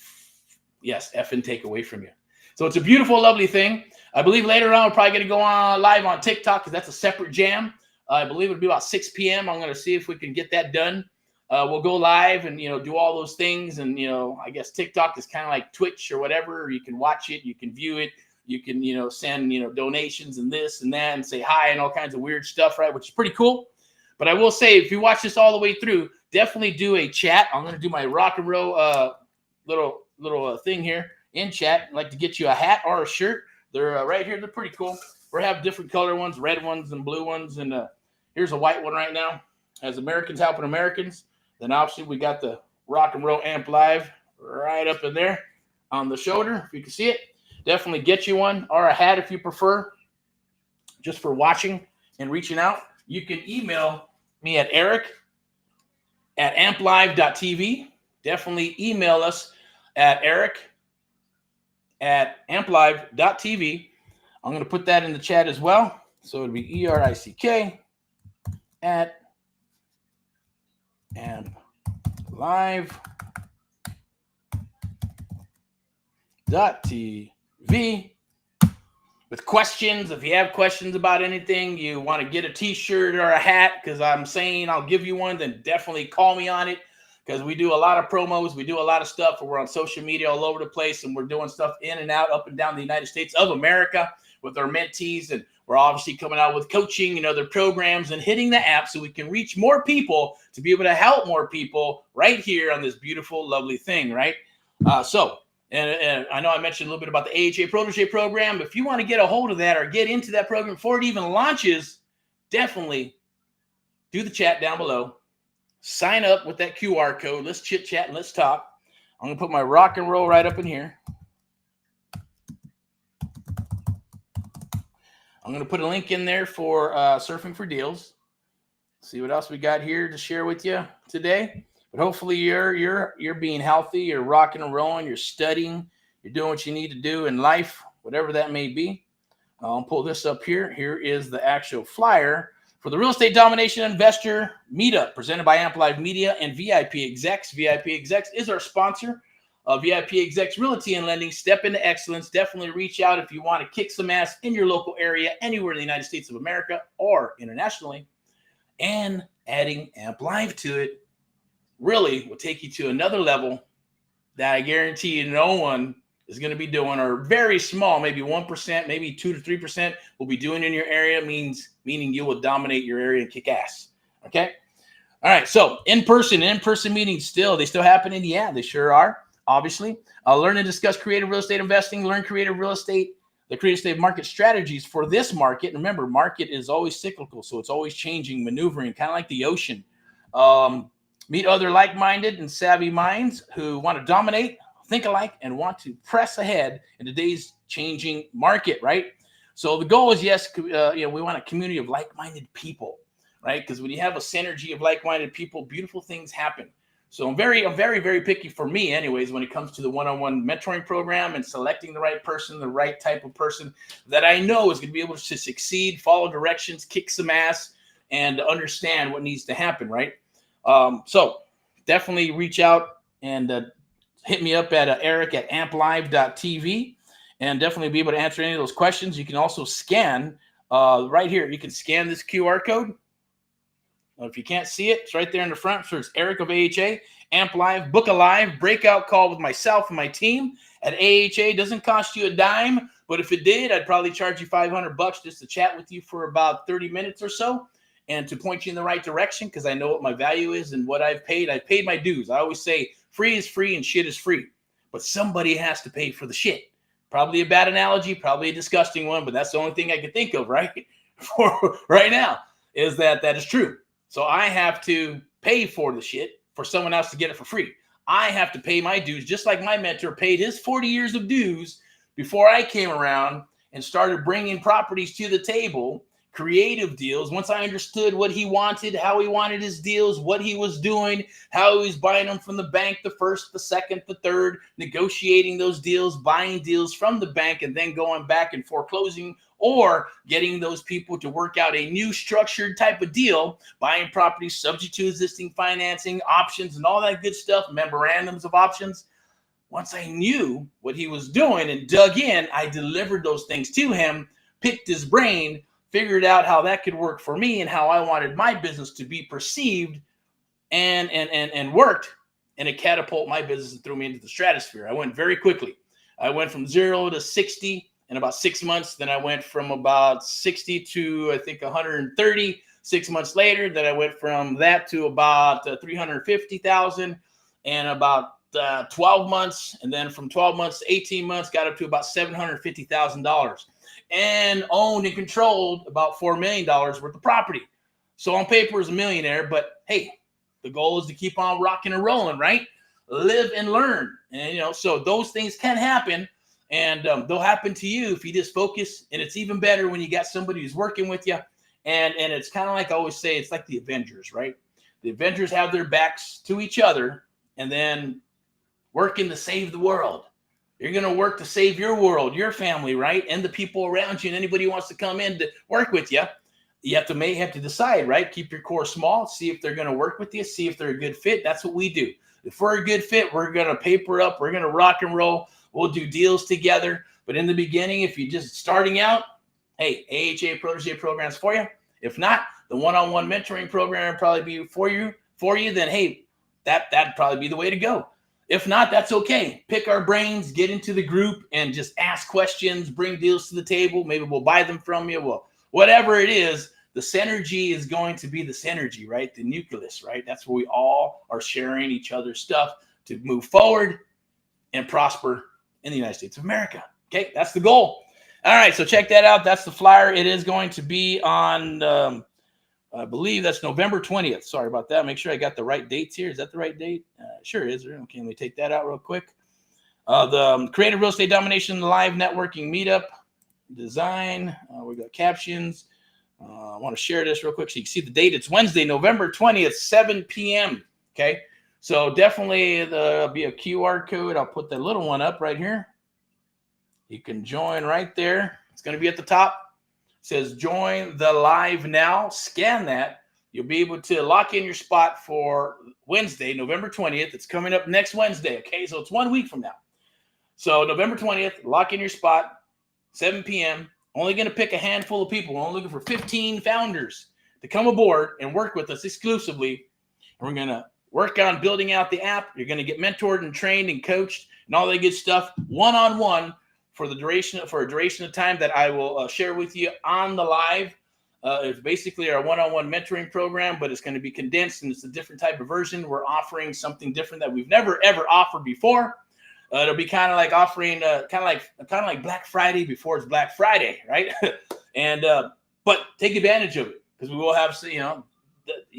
effing take away from you. So it's a beautiful, lovely thing. I believe later on we're probably going to go on live on TikTok, because that's a separate jam. I believe it'll be about 6 p.m. I'm going to see if we can get that done. We'll go live and, do all those things. And, I guess TikTok is kind of like Twitch or whatever. You can watch it. You can view it. You can, send, donations and this and that and say hi and all kinds of weird stuff, right? Which is pretty cool. But I will say, if you watch this all the way through, definitely do a chat. I'm going to do my rock and roll little thing here in chat. I'd like to get you a hat or a shirt. They're right here. They're pretty cool. We have different color ones, red ones and blue ones. And here's a white one right now. As Americans helping Americans. Then obviously we got the Rock and Roll Amp Live right up in there on the shoulder. If you can see it, definitely get you one, or a hat if you prefer, just for watching and reaching out. You can email me at Erick at amplive.tv. Definitely email us at erick@amplive.tv. I'm going to put that in the chat as well. So it'll be ERICK at amplive.tv with questions. If you have questions about anything, you want to get a t-shirt or a hat, because I'm saying I'll give you one, then definitely call me on it, because we do a lot of promos. We do a lot of stuff. We're on social media all over the place, and we're doing stuff in and out, up and down the United States of America with our mentees. And we're obviously coming out with coaching and other programs and hitting the app so we can reach more people to be able to help more people right here on this beautiful, lovely thing, right? And I know I mentioned a little bit about the AHA Protege program. If you want to get a hold of that or get into that program before it even launches, definitely do the chat down below. Sign up with that QR code. Let's chit chat and let's talk. I'm going to put my rock and roll right up in here. I'm going to put a link in there for Surfing for Deals. See what else we got here to share with you today. But hopefully you're being healthy, you're rocking and rolling, you're studying, you're doing what you need to do in life, whatever that may be. I'll pull this up here. Here is the actual flyer for the Real Estate Domination Investor Meetup presented by Amplive Media and VIPeXecs. VIPeXecs is our sponsor of VIPeXecs Realty and Lending. Step into excellence. Definitely reach out if you want to kick some ass in your local area, anywhere in the United States of America or internationally. And adding Amplive to it really will take you to another level that I guarantee you no one is going to be doing, or very small, maybe 1%, maybe 2 to 3% will be doing in your area, meaning you will dominate your area and kick ass. Okay. All right. So in-person meetings they still happening. Yeah, they sure are. Obviously, learn and discuss creative real estate investing, learn creative real estate, the creative estate market strategies for this market. And remember, market is always cyclical. So it's always changing, maneuvering, kind of like the ocean. Meet other like-minded and savvy minds who want to dominate, think alike, and want to press ahead in today's changing market, right? So the goal is, yes, we want a community of like-minded people, right? Because when you have a synergy of like-minded people, beautiful things happen. So I'm very, very picky, for me anyways, when it comes to the one-on-one mentoring program and selecting the right person, the right type of person that I know is going to be able to succeed, follow directions, kick some ass, and understand what needs to happen, right? So definitely reach out and hit me up at erick@amplive.tv, and definitely be able to answer any of those questions. You can also scan right here. You can scan this QR code. If you can't see it, it's right there in the front. So it's Erick of AHA, Amp Live, book a live breakout call with myself and my team at AHA. Doesn't cost you a dime, but if it did, I'd probably charge you $500 just to chat with you for about 30 minutes or so, and to point you in the right direction, because I know what my value is and what I've paid. I've paid my dues. I always say free is free and shit is free, but somebody has to pay for the shit. Probably a bad analogy, probably a disgusting one, but that's the only thing I can think of right for right now, is that is true. So I have to pay for the shit for someone else to get it for free. I have to pay my dues, just like my mentor paid his 40 years of dues before I came around and started bringing properties to the table, creative deals. Once I understood what he wanted, how he wanted his deals, what he was doing, how he was buying them from the bank, the first, the second, the third, negotiating those deals, buying deals from the bank, and then going back and foreclosing or getting those people to work out a new structured type of deal, buying properties subject to existing financing, options, and all that good stuff, memorandums of options. Once I knew what he was doing and dug in, I delivered those things to him, picked his brain, figured out how that could work for me and how I wanted my business to be perceived, and worked, and it catapulted my business and threw me into the stratosphere. I went very quickly. I went from 0 to 60 in about 6 months. Then I went from about 60 to, I think, 130 6 months later. Then I went from that to about 350,000 in about 12 months. And then from 12 months to 18 months, got up to about $750,000 and owned and controlled about $4 million worth of property. So on paper is a millionaire, but hey, the goal is to keep on rocking and rolling, right? Live and learn. And, so those things can happen. And they'll happen to you if you just focus. And it's even better when you got somebody who's working with you. And it's kind of like I always say, it's like the Avengers, right? The Avengers have their backs to each other and then working to save the world. You're going to work to save your world, your family, right? And the people around you and anybody who wants to come in to work with you. You have to decide, right? Keep your core small, see if they're going to work with you, see if they're a good fit. That's what we do. If we're a good fit, we're going to paper up, we're going to rock and roll. We'll do deals together. But in the beginning, if you're just starting out, hey, AHA protege programs for you. If not, the one-on-one mentoring program will probably be for you. Then hey, that'd probably be the way to go. If not, that's okay. Pick our brains, get into the group, and just ask questions, bring deals to the table. Maybe we'll buy them from you. Well, whatever it is, the synergy is going to be the synergy, right? The nucleus, right? That's where we all are sharing each other's stuff to move forward and prosper in the United States of America. Okay, that's the goal. All right, so check that out. That's the flyer. It is going to be on, I believe that's November 20th. Sorry about that. Make sure I got the right dates here. Is that the right date? Sure is. Okay, let me take that out real quick. The Creative Real Estate Domination Live Networking Meetup design. We got captions. I want to share this real quick so you can see the date. It's Wednesday, November 20th, 7 p.m. Okay, so definitely there'll be a QR code. I'll put the little one up right here. You can join right there. It's going to be at the top. It says join the live now. Scan that. You'll be able to lock in your spot for Wednesday, November 20th. It's coming up next Wednesday. Okay, so it's 1 week from now. So November 20th, lock in your spot, 7 p.m. Only going to pick a handful of people. We're only looking for 15 founders to come aboard and work with us exclusively. And we're going to work on building out the app. You're going to get mentored and trained and coached and all that good stuff one-on-one for a duration of time that I will share with you on the live. It's basically our one-on-one mentoring program, but it's going to be condensed and it's a different type of version. We're offering something different that we've never ever offered before. It'll be kind of like offering kind of like Black Friday before it's Black Friday, right? And but take advantage of it because we will have, you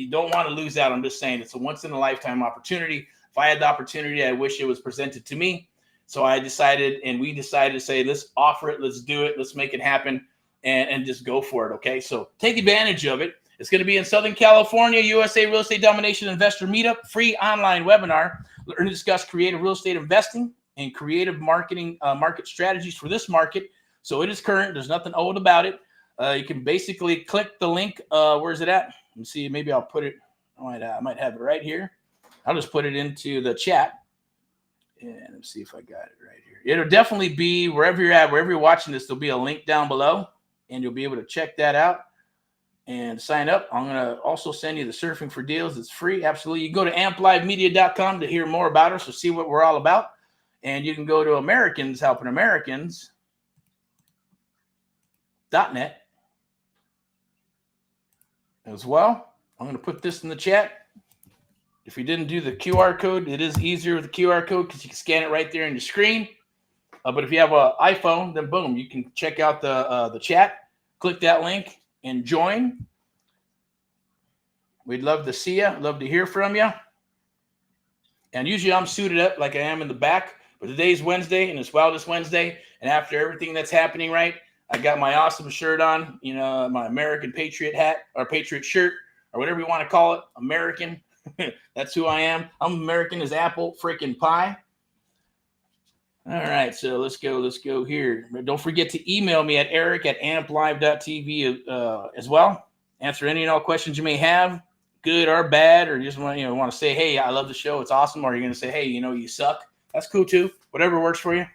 don't want to lose out. I'm just saying it's a once in a lifetime opportunity. If I had the opportunity, I wish it was presented to me. So we decided to say, let's offer it, let's do it, let's make it happen, and just go for it, okay? So take advantage of it. It's going to be in Southern California, USA Real Estate Domination Investor Meetup, free online webinar. Learn to discuss creative real estate investing and creative marketing market strategies for this market. So it is current. There's nothing old about it. You can basically click the link. Where's it at? Let me see. Maybe I'll put it. I might have it right here. I'll just put it into the chat. And let's see if I got it right here. It'll definitely be wherever you're at, wherever you're watching this, there'll be a link down below, and you'll be able to check that out and sign up. I'm going to also send you the Surfing for Deals. It's free. Absolutely. You go to amplivemedia.com to hear more about us or see what we're all about. And you can go to Americans Helping Americans.net as well. I'm going to put this in the chat. If you didn't do the QR code, it is easier with the QR code because you can scan it right there on your screen. But if you have an iPhone, then boom, you can check out the chat, click that link, and join. We'd love to see you, love to hear from you. And usually I'm suited up like I am in the back, but today's Wednesday, and it's Wildest Wednesday. And after everything that's happening, right, I got my awesome shirt on, my American Patriot hat or Patriot shirt or whatever you want to call it, American. That's who I am. I'm American as apple freaking pie. All right, so let's go here. Don't forget to email me at erick@amplive.tv as well. Answer any and all questions you may have, good or bad, or just want to say, hey, I love the show, it's awesome, or you're going to say, hey, you suck. That's cool too. Whatever works for you.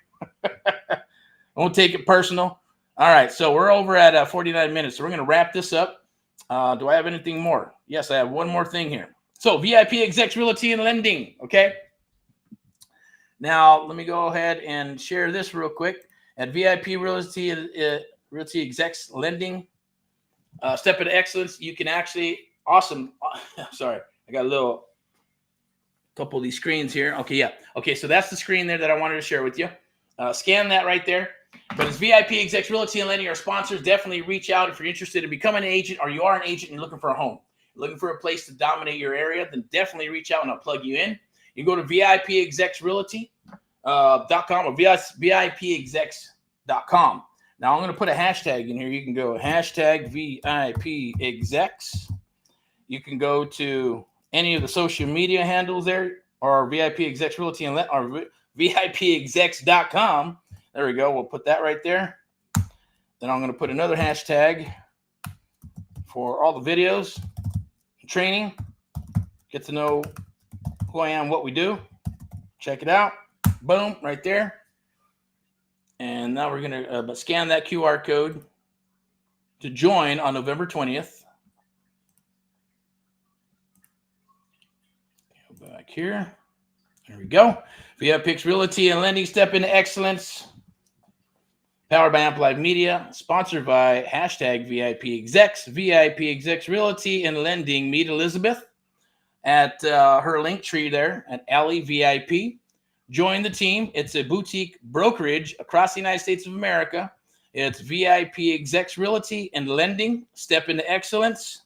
I won't take it personal. All right, so we're over at 49 minutes, so we're going to wrap this up. Do I have anything more? Yes, I have one more thing here. So VIPeXecs Realty and Lending, okay? Now, let me go ahead and share this real quick. At VIP Realty Execs Lending, Step into Excellence, you can actually, awesome. Sorry, I got a couple of these screens here. Okay, yeah. Okay, so that's the screen there that I wanted to share with you. Scan that right there. But it's VIPeXecs Realty and Lending, our sponsors. Definitely reach out if you're interested in becoming an agent or you are an agent and looking for a home. Looking for a place to dominate your area, then definitely reach out and I'll plug you in. You go to VIPEXecsRealty.com or VIPEXecs.com. Now I'm going to put a hashtag in here. You can go hashtag VIPEXecs. You can go to any of the social media handles there, or VIPeXecs Realty and or VIPeXecs.com. There we go. We'll put that right there. Then I'm going to put another hashtag for all the videos, training, get to know who I am, what we do. Check it out. Boom, right there. And now we're going to scan that QR code to join on November 20th. Go back here. There we go. VIPeXecs Realty and Lending, step into excellence. Powered by AMP Live Media. Sponsored by hashtag VIPeXecs. VIPeXecs Realty and Lending. Meet Elizabeth at her link tree there at Alley VIP. Join the team. It's a boutique brokerage across the United States of America. It's VIPeXecs Realty and Lending. Step into excellence.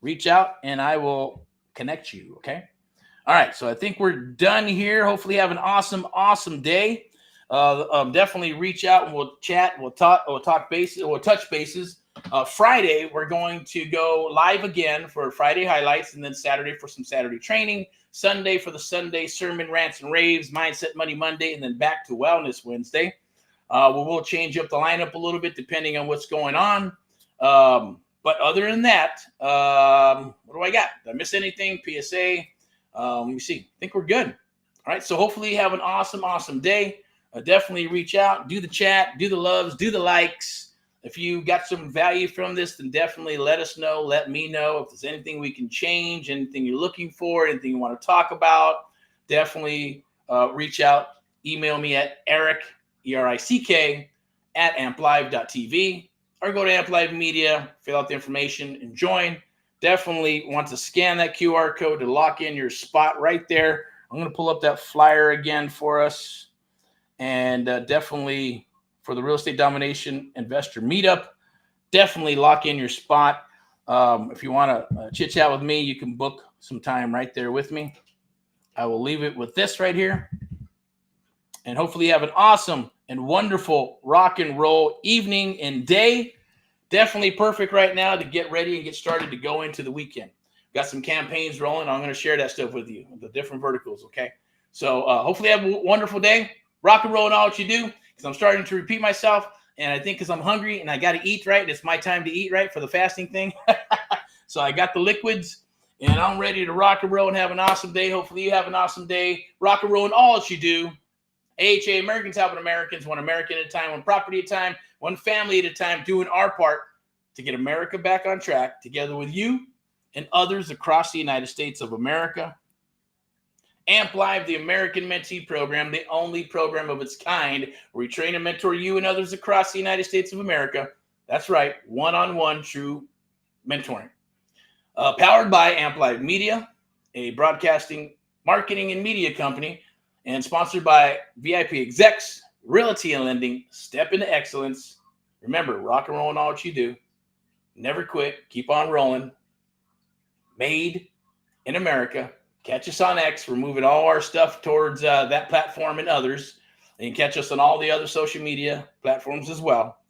Reach out and I will connect you, okay? All right, so I think we're done here. Hopefully you have an awesome, awesome day. Definitely reach out and we'll chat. We'll touch bases. Friday, we're going to go live again for Friday highlights, and then Saturday for some Saturday training. Sunday for the Sunday sermon, rants and raves, Mindset Money Monday, and then back to Wellness Wednesday. We'll change up the lineup a little bit depending on what's going on. But other than that, what do I got? Did I miss anything? PSA? Let me see. I think we're good. All right. So hopefully you have an awesome, awesome day. Definitely reach out, do the chat, do the loves, do the likes. If you got some value from this, then definitely let us know. Let me know if there's anything we can change, anything you're looking for, anything you want to talk about. Definitely reach out. Email me at Erick, ERICK, at amplive.tv, or go to Amp Live Media, fill out the information, and join. Definitely want to scan that QR code to lock in your spot right there. I'm going to pull up that flyer again for us. And definitely for the Real Estate Domination Investor Meetup, definitely lock in your spot. If you want to chit chat with me, you can book some time right there with me. I will leave it with this right here. And hopefully you have an awesome and wonderful rock and roll evening and day. Definitely perfect right now to get ready and get started to go into the weekend. Got some campaigns rolling. I'm going to share that stuff with you, the different verticals, okay? So hopefully you have a wonderful day. Rock and roll in all what you do, because I'm starting to repeat myself. And I think because I'm hungry and I got to eat right, it's my time to eat right for the fasting thing. So I got the liquids and I'm ready to rock and roll and have an awesome day. Hopefully you have an awesome day. Rock and roll in all that you do. AHA, Americans helping Americans, one American at a time, one property at a time, one family at a time, doing our part to get America back on track together with you and others across the United States of America. AMP Live, the American Mentee Program, the only program of its kind where we train and mentor you and others across the United States of America. That's right, one-on-one true mentoring. Powered by AMP Live Media, a broadcasting, marketing, and media company, and sponsored by VIPeXecs Realty and Lending. Step into excellence. Remember, rock and roll in all what you do. Never quit. Keep on rolling. Made in America. Catch us on X. We're moving all our stuff towards that platform and others. And you can catch us on all the other social media platforms as well.